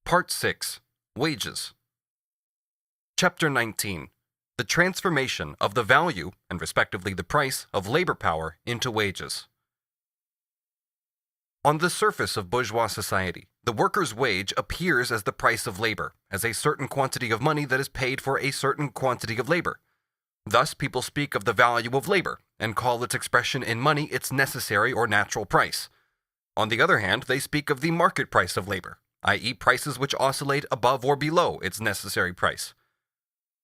Part 6. Wages. Chapter 19. The transformation of the value, and respectively the price, of labor power into wages. On the surface of bourgeois society, the worker's wage appears as the price of labor, as a certain quantity of money that is paid for a certain quantity of labor. Thus, people speak of the value of labor, and call its expression in money its necessary or natural price. On the other hand, they speak of the market price of labor, i.e. prices which oscillate above or below its necessary price.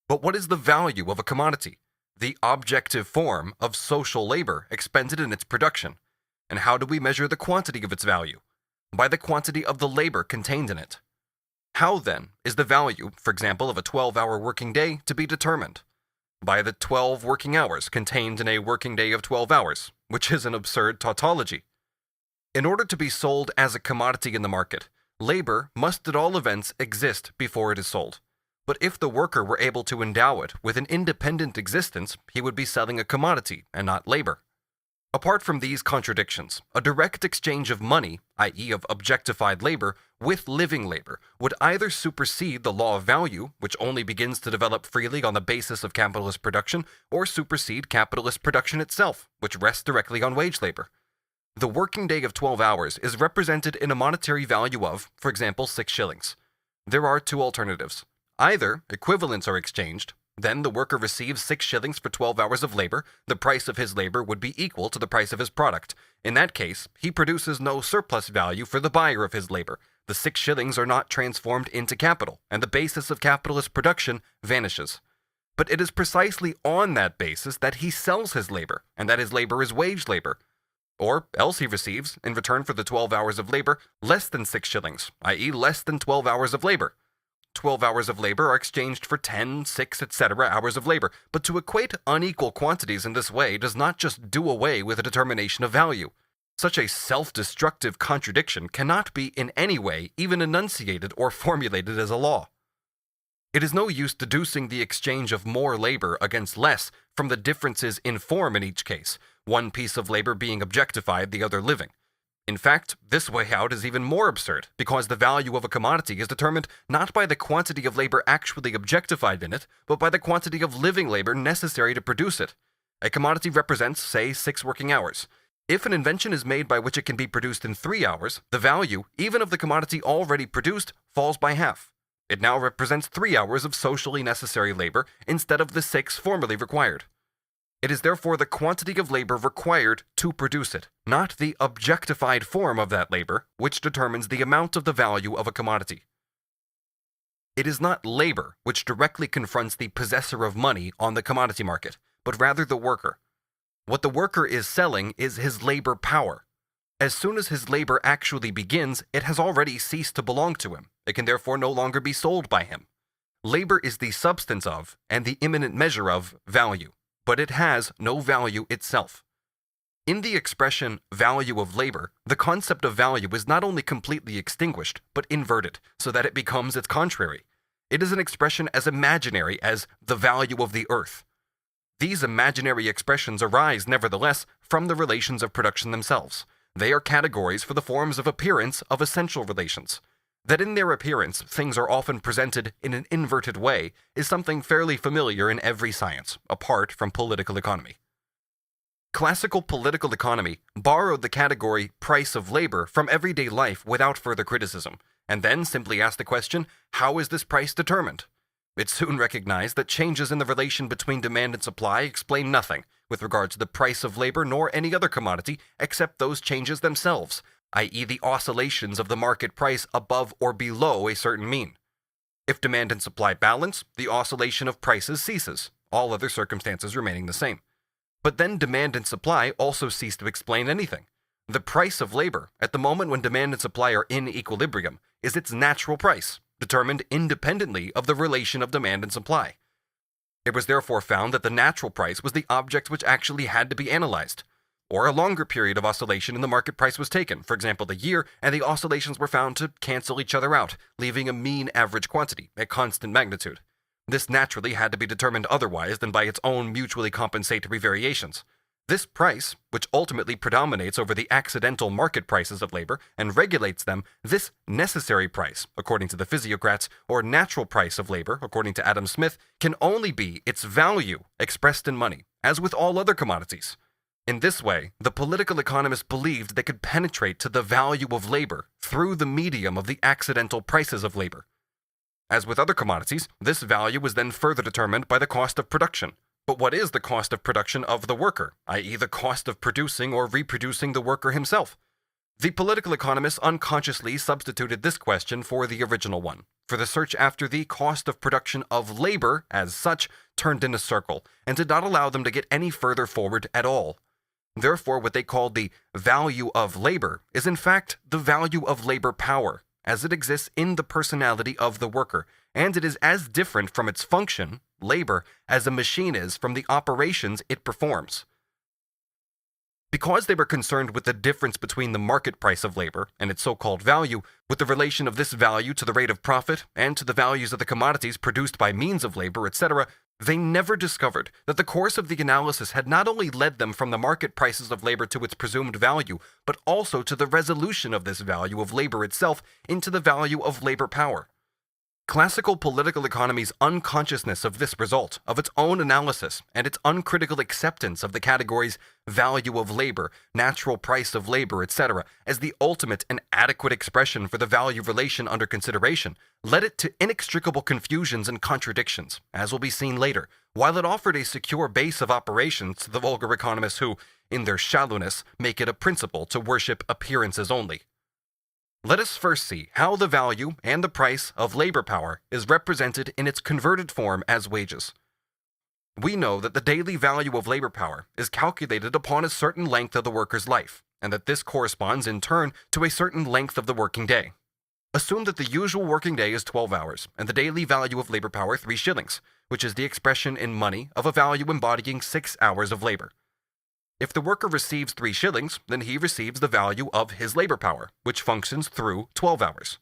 But what is the value of a commodity? The objective form of social labor expended in its production. And how do we measure the quantity of its value? By the quantity of the labor contained in it. How, then, is the value, for example, of a 12-hour working day to be determined? By the 12 working hours contained in a working day of 12 hours, which is an absurd tautology. In order to be sold as a commodity in the market, labor must at all events exist before it is sold. But if the worker were able to endow it with an independent existence, he would be selling a commodity and not labor. Apart from these contradictions, a direct exchange of money, i.e. of objectified labor, with living labor would either supersede the law of value, which only begins to develop freely on the basis of capitalist production, or supersede capitalist production itself, which rests directly on wage labor. The working day of 12 hours is represented in a monetary value of, for example, 6 shillings. There are two alternatives. Either equivalents are exchanged, then the worker receives 6 shillings for 12 hours of labor. The price of his labor would be equal to the price of his product. In that case, he produces no surplus value for the buyer of his labor. The 6 shillings are not transformed into capital, and the basis of capitalist production vanishes. But it is precisely on that basis that he sells his labor, and that his labor is wage labor. Or else he receives, in return for the 12 hours of labor, less than 6 shillings, i.e. less than 12 hours of labor. 12 hours of labor are exchanged for 10, 6, etc. hours of labor, but to equate unequal quantities in this way does not just do away with a determination of value. Such a self-destructive contradiction cannot be in any way even enunciated or formulated as a law. It is no use deducing the exchange of more labor against less from the differences in form in each case, one piece of labor being objectified, the other living. In fact, this way out is even more absurd, because the value of a commodity is determined not by the quantity of labor actually objectified in it, but by the quantity of living labor necessary to produce it. A commodity represents, say, 6 working hours. If an invention is made by which it can be produced in 3 hours, the value, even of the commodity already produced, falls by half. It now represents 3 hours of socially necessary labor instead of the 6 formerly required. It is therefore the quantity of labor required to produce it, not the objectified form of that labor, which determines the amount of the value of a commodity. It is not labor which directly confronts the possessor of money on the commodity market, but rather the worker. What the worker is selling is his labor power. As soon as his labor actually begins, it has already ceased to belong to him. It can therefore no longer be sold by him. Labor is the substance of, and the imminent measure of, value. But it has no value itself. In the expression value of labor, the concept of value is not only completely extinguished, but inverted, so that it becomes its contrary. It is an expression as imaginary as the value of the earth. These imaginary expressions arise, nevertheless, from the relations of production themselves. They are categories for the forms of appearance of essential relations. That in their appearance things are often presented in an inverted way is something fairly familiar in every science, apart from political economy. Classical political economy borrowed the category price of labor from everyday life without further criticism, and then simply asked the question, how is this price determined? It soon recognized that changes in the relation between demand and supply explain nothing with regard to the price of labor nor any other commodity except those changes themselves, i.e. the oscillations of the market price above or below a certain mean. If demand and supply balance, the oscillation of prices ceases, all other circumstances remaining the same. But then demand and supply also cease to explain anything. The price of labor, at the moment when demand and supply are in equilibrium, is its natural price, determined independently of the relation of demand and supply. It was therefore found that the natural price was the object which actually had to be analyzed. Or a longer period of oscillation in the market price was taken, for example the year, and the oscillations were found to cancel each other out, leaving a mean average quantity, a constant magnitude. This naturally had to be determined otherwise than by its own mutually compensatory variations. This price, which ultimately predominates over the accidental market prices of labor and regulates them, this necessary price, according to the physiocrats, or natural price of labor, according to Adam Smith, can only be its value expressed in money, as with all other commodities. In this way, the political economists believed they could penetrate to the value of labor through the medium of the accidental prices of labor. As with other commodities, this value was then further determined by the cost of production. But what is the cost of production of the worker, i.e. the cost of producing or reproducing the worker himself? The political economists unconsciously substituted this question for the original one, for the search after the cost of production of labor, as such, turned in a circle, and did not allow them to get any further forward at all. Therefore, what they called the value of labor is in fact the value of labor power, as it exists in the personality of the worker, and it is as different from its function, labor, as a machine is from the operations it performs. Because they were concerned with the difference between the market price of labor and its so-called value, with the relation of this value to the rate of profit and to the values of the commodities produced by means of labor, etc., they never discovered that the course of the analysis had not only led them from the market prices of labor to its presumed value, but also to the resolution of this value of labor itself into the value of labor power. Classical political economy's unconsciousness of this result, of its own analysis, and its uncritical acceptance of the categories value of labor, natural price of labor, etc., as the ultimate and adequate expression for the value relation under consideration, led it to inextricable confusions and contradictions, as will be seen later, while it offered a secure base of operations to the vulgar economists who, in their shallowness, make it a principle to worship appearances only. Let us first see how the value and the price of labor power is represented in its converted form as wages. We know that the daily value of labor power is calculated upon a certain length of the worker's life, and that this corresponds in turn to a certain length of the working day. Assume that the usual working day is 12 hours, and the daily value of labor power 3 shillings, which is the expression in money of a value embodying 6 hours of labor. If the worker receives 3 shillings, then he receives the value of his labor power, which functions through 12 hours.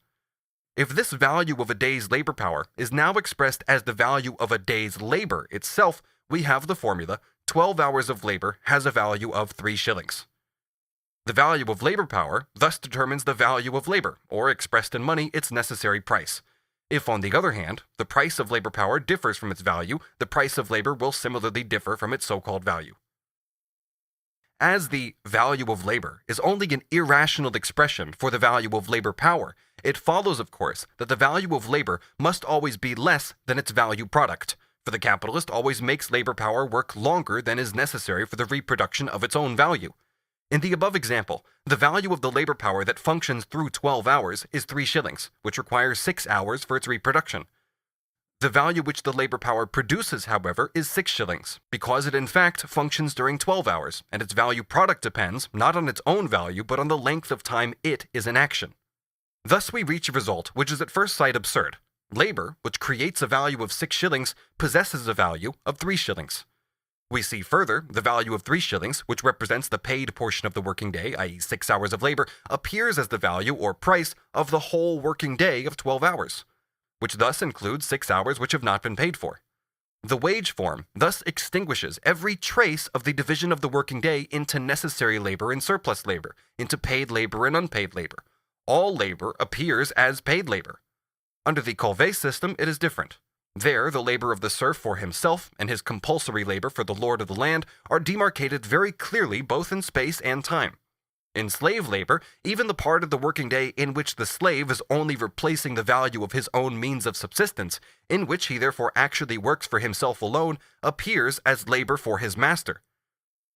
If this value of a day's labor power is now expressed as the value of a day's labor itself, we have the formula 12 hours of labor has a value of 3 shillings. The value of labor power thus determines the value of labor, or expressed in money, its necessary price. If, on the other hand, the price of labor power differs from its value, the price of labor will similarly differ from its so-called value. As the value of labor is only an irrational expression for the value of labor power, it follows, of course, that the value of labor must always be less than its value product, for the capitalist always makes labor power work longer than is necessary for the reproduction of its own value. In the above example, the value of the labor power that functions through 12 hours is 3 shillings, which requires 6 hours for its reproduction. The value which the labor power produces, however, is 6 shillings, because it in fact functions during 12 hours, and its value product depends not on its own value but on the length of time it is in action. Thus we reach a result which is at first sight absurd. Labor, which creates a value of 6 shillings, possesses a value of 3 shillings. We see further, the value of 3 shillings, which represents the paid portion of the working day, i.e. 6 hours of labor, appears as the value or price of the whole working day of 12 hours. Which thus includes 6 hours which have not been paid for. The wage form thus extinguishes every trace of the division of the working day into necessary labor and surplus labor, into paid labor and unpaid labor. All labor appears as paid labor. Under the Colvay system, it is different. There, the labor of the serf for himself and his compulsory labor for the lord of the land are demarcated very clearly both in space and time. In slave labor, even the part of the working day in which the slave is only replacing the value of his own means of subsistence, in which he therefore actually works for himself alone, appears as labor for his master.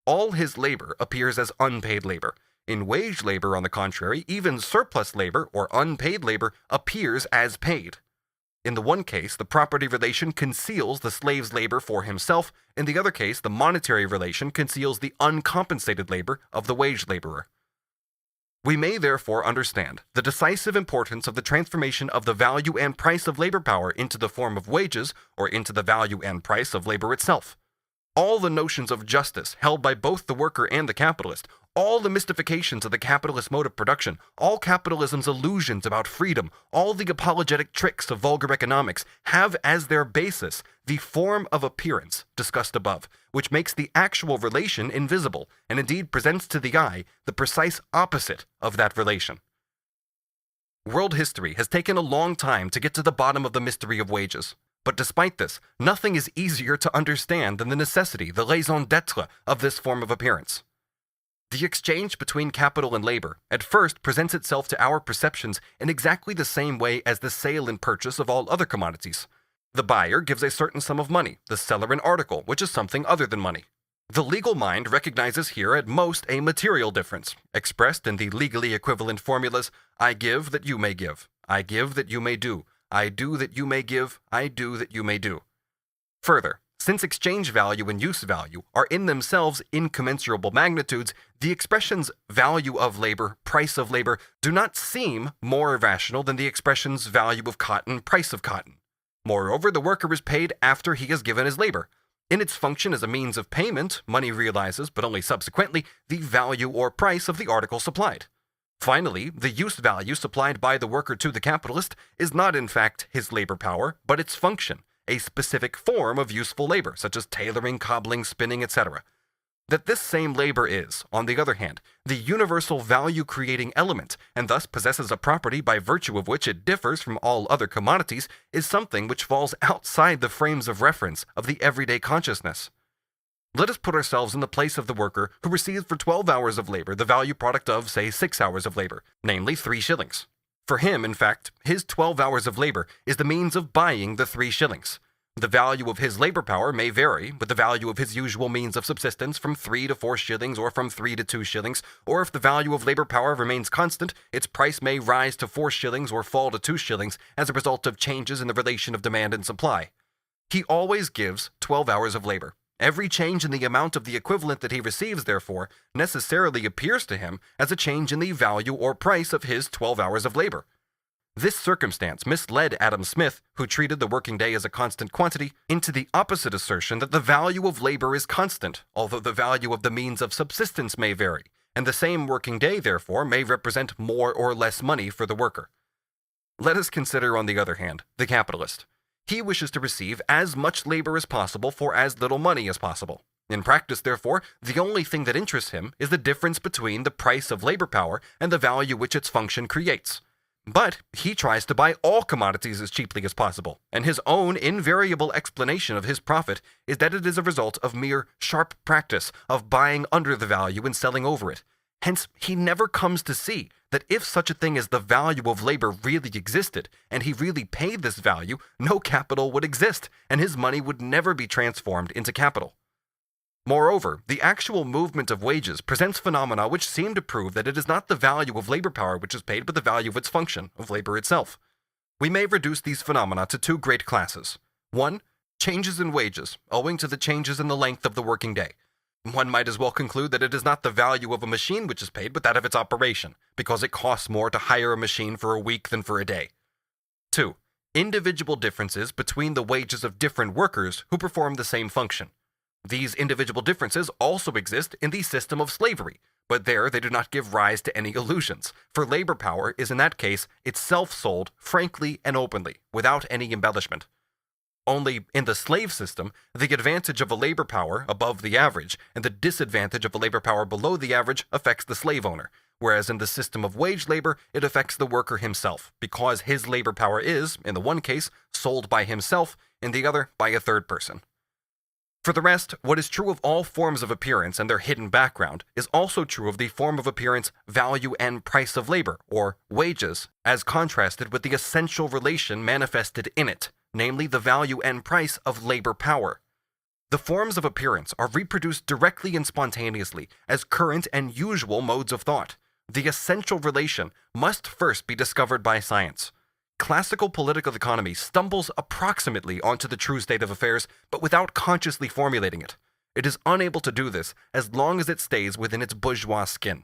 All his labor appears as unpaid labor. In wage labor, on the contrary, even surplus labor, or unpaid labor, appears as paid. In the one case, the property relation conceals the slave's labor for himself. In the other case, the monetary relation conceals the uncompensated labor of the wage laborer. We may therefore understand the decisive importance of the transformation of the value and price of labor power into the form of wages, or into the value and price of labor itself. All the notions of justice held by both the worker and the capitalist, All the mystifications of the capitalist mode of production, all capitalism's illusions about freedom, all the apologetic tricks of vulgar economics have as their basis the form of appearance discussed above, which makes the actual relation invisible, and indeed presents to the eye the precise opposite of that relation. World history has taken a long time to get to the bottom of the mystery of wages. But despite this, nothing is easier to understand than the necessity, the raison d'être, of this form of appearance. The exchange between capital and labor at first presents itself to our perceptions in exactly the same way as the sale and purchase of all other commodities. The buyer gives a certain sum of money, the seller an article, which is something other than money. The legal mind recognizes here at most a material difference, expressed in the legally equivalent formulas, I give that you may give, I give that you may do, I do that you may give, I do that you may do. Further, since exchange value and use value are in themselves incommensurable magnitudes, the expressions value of labor, price of labor do not seem more irrational than the expressions value of cotton, price of cotton. Moreover, the worker is paid after he has given his labor. In its function as a means of payment, money realizes, but only subsequently, the value or price of the article supplied. Finally, the use value supplied by the worker to the capitalist is not in fact his labor power, but its function, a specific form of useful labor, such as tailoring, cobbling, spinning, etc. That this same labor is, on the other hand, the universal value-creating element, and thus possesses a property by virtue of which it differs from all other commodities, is something which falls outside the frames of reference of the everyday consciousness. Let us put ourselves in the place of the worker who receives for 12 hours of labor the value product of, say, 6 hours of labor, namely 3 shillings. For him, in fact, his 12 hours of labor is the means of buying the 3 shillings. The value of his labor power may vary with the value of his usual means of subsistence from 3 to 4 shillings or from 3 to 2 shillings, or if the value of labor power remains constant, its price may rise to 4 shillings or fall to 2 shillings as a result of changes in the relation of demand and supply. He always gives 12 hours of labor. Every change in the amount of the equivalent that he receives, therefore, necessarily appears to him as a change in the value or price of his 12 hours of labor. This circumstance misled Adam Smith, who treated the working day as a constant quantity, into the opposite assertion that the value of labor is constant, although the value of the means of subsistence may vary, and the same working day, therefore, may represent more or less money for the worker. Let us consider, on the other hand, the capitalist. He wishes to receive as much labor as possible for as little money as possible. In practice, therefore, the only thing that interests him is the difference between the price of labor power and the value which its function creates. But he tries to buy all commodities as cheaply as possible, and his own invariable explanation of his profit is that it is a result of mere sharp practice of buying under the value and selling over it. Hence, he never comes to see that if such a thing as the value of labor really existed, and he really paid this value, no capital would exist, and his money would never be transformed into capital. Moreover, the actual movement of wages presents phenomena which seem to prove that it is not the value of labor power which is paid, but the value of its function, of labor itself. We may reduce these phenomena to 2 great classes. 1. Changes in wages, owing to the changes in the length of the working day. One might as well conclude that it is not the value of a machine which is paid, but that of its operation, because it costs more to hire a machine for a week than for a day. 2. Individual differences between the wages of different workers who perform the same function. These individual differences also exist in the system of slavery, but there they do not give rise to any illusions, for labor power is in that case itself sold frankly and openly, without any embellishment. Only in the slave system, the advantage of a labor power above the average and the disadvantage of a labor power below the average affects the slave owner, whereas in the system of wage labor, it affects the worker himself, because his labor power is, in the one case, sold by himself, in the other by a third person. For the rest, what is true of all forms of appearance and their hidden background is also true of the form of appearance value and price of labor, or wages, as contrasted with the essential relation manifested in it, namely the value and price of labor power. The forms of appearance are reproduced directly and spontaneously as current and usual modes of thought. The essential relation must first be discovered by science. Classical political economy stumbles approximately onto the true state of affairs, but without consciously formulating it. It is unable to do this as long as it stays within its bourgeois skin.